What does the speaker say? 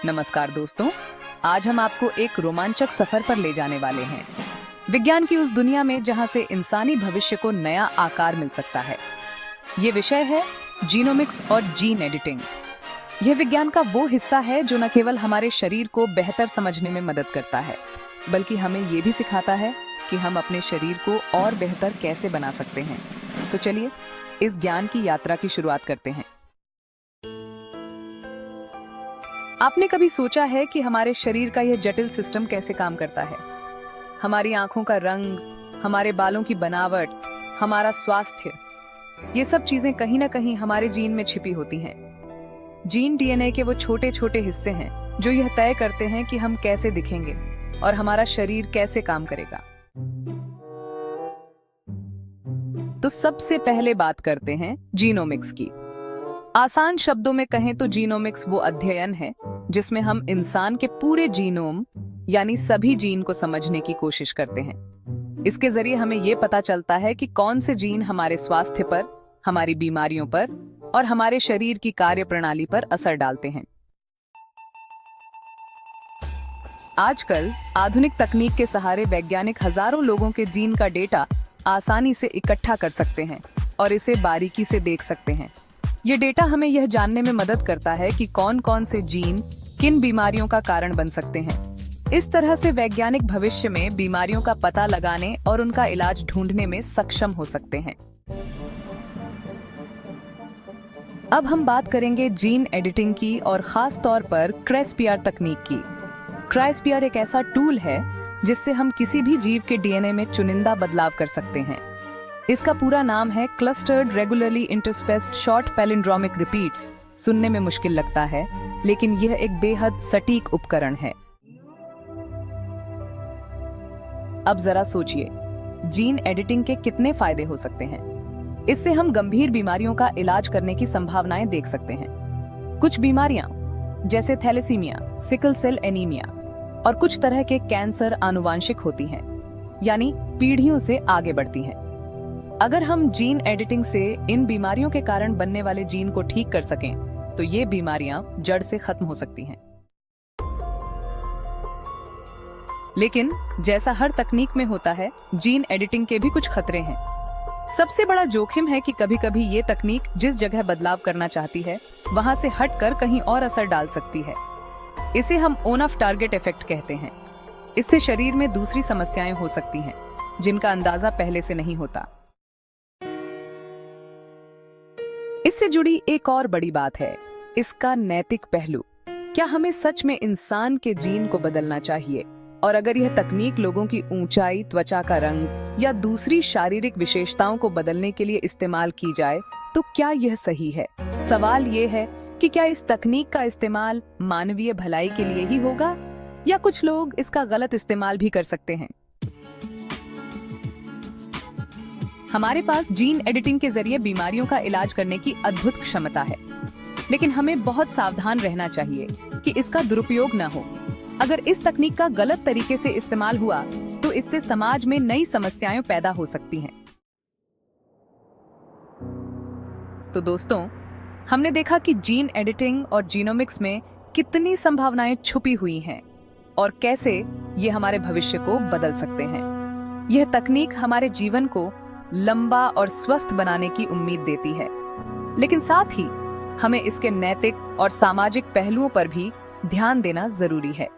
नमस्कार दोस्तों, आज हम आपको एक रोमांचक सफर पर ले जाने वाले हैं। विज्ञान की उस दुनिया में जहां से इंसानी भविष्य को नया आकार मिल सकता है। ये विषय है जीनोमिक्स और जीन एडिटिंग। यह विज्ञान का वो हिस्सा है जो न केवल हमारे शरीर को बेहतर समझने में मदद करता है, बल्कि हमें ये भी सिखाता है कि हम अपने शरीर को और बेहतर कैसे बना सकते हैं। तो चलिए इस ज्ञान की यात्रा की शुरुआत करते हैं। आपने कभी सोचा है कि हमारे शरीर का यह जटिल सिस्टम कैसे काम करता है? हमारी आंखों का रंग, हमारे बालों की बनावट, हमारा स्वास्थ्य, ये सब चीजें कहीं ना कहीं हमारे जीन में छिपी होती हैं। जीन डीएनए के वो छोटे छोटे हिस्से हैं जो यह तय करते हैं कि हम कैसे दिखेंगे और हमारा शरीर कैसे काम करेगा। तो सबसे पहले बात करते हैं जीनोमिक्स की। आसान शब्दों में कहें तो जीनोमिक्स वो अध्ययन है जिसमें हम इंसान के पूरे जीनोम यानी सभी जीन को समझने की कोशिश करते हैं। इसके जरिए हमें ये पता चलता है कि कौन से जीन हमारे स्वास्थ्य पर, हमारी बीमारियों पर और हमारे शरीर की कार्य प्रणाली पर असर डालते हैं। आजकल आधुनिक तकनीक के सहारे वैज्ञानिक हजारों लोगों के जीन का डेटा आसानी से इकट्ठा कर सकते हैं और इसे बारीकी से देख सकते हैं। ये डेटा हमें यह जानने में मदद करता है कि कौन कौन से जीन किन बीमारियों का कारण बन सकते हैं। इस तरह से वैज्ञानिक भविष्य में बीमारियों का पता लगाने और उनका इलाज ढूंढने में सक्षम हो सकते हैं। अब हम बात करेंगे जीन एडिटिंग की और खास तौर पर क्रिस्पीआर तकनीक की। क्रिस्पीआर एक ऐसा टूल है जिससे हम किसी भी जीव के डीएनए में चुनिंदा बदलाव कर सकते हैं। इसका पूरा नाम है clustered regularly interspaced short palindromic repeats. सुनने में मुश्किल लगता है, लेकिन यह एक बेहद सटीक उपकरण है। अब जरा सोचिए, जीन एडिटिंग के कितने फायदे हो सकते हैं। इससे हम गंभीर बीमारियों का इलाज करने की संभावनाएं देख सकते हैं। कुछ बीमारियां जैसे थैलेसीमिया, सिकल सेल एनीमिया और कुछ तरह के कैंसर आनुवांशिक होती हैं, यानी पीढ़ियों से आगे बढ़ती हैं। अगर हम जीन एडिटिंग से इन बीमारियों के कारण बनने वाले जीन को ठीक कर सकें, तो ये बीमारियां जड़ से खत्म हो सकती हैं। लेकिन जैसा हर तकनीक में होता है, जीन एडिटिंग के भी कुछ खतरे हैं। सबसे बड़ा जोखिम है कि कभी-कभी ये तकनीक जिस जगह बदलाव करना चाहती है, वहां से हटकर कहीं और असर डाल सकती है। इसे हम ऑन ऑफ टारगेट इफेक्ट कहते हैं। इससे शरीर में दूसरी समस्याएं हो सकती हैं, जिनका अंदाजा पहले से नहीं होता। इससे जुड़ी एक और बड़ी बात है, इसका नैतिक पहलू। क्या हमें सच में इंसान के जीन को बदलना चाहिए? और अगर यह तकनीक लोगों की ऊंचाई, त्वचा का रंग या दूसरी शारीरिक विशेषताओं को बदलने के लिए इस्तेमाल की जाए, तो क्या यह सही है? सवाल ये है कि क्या इस तकनीक का इस्तेमाल मानवीय भलाई के लिए ही होगा, या कुछ लोग इसका गलत इस्तेमाल भी कर सकते हैं? हमारे पास जीन एडिटिंग के जरिए बीमारियों का इलाज करने की अद्भुत क्षमता है, लेकिन हमें बहुत सावधान रहना चाहिए कि इसका दुरुपयोग न हो। अगर इस तकनीक का गलत तरीके से इस्तेमाल हुआ, तो इससे समाज में नई समस्याएं पैदा हो सकती हैं। तो दोस्तों, हमने देखा कि जीन एडिटिंग और जीनोमिक्स में कितनी संभावनाएं छुपी हुई हैं और कैसे ये हमारे भविष्य को बदल सकते हैं। यह तकनीक हमारे जीवन को लंबा और स्वस्थ बनाने की उम्मीद देती है, लेकिन साथ ही हमें इसके नैतिक और सामाजिक पहलुओं पर भी ध्यान देना जरूरी है।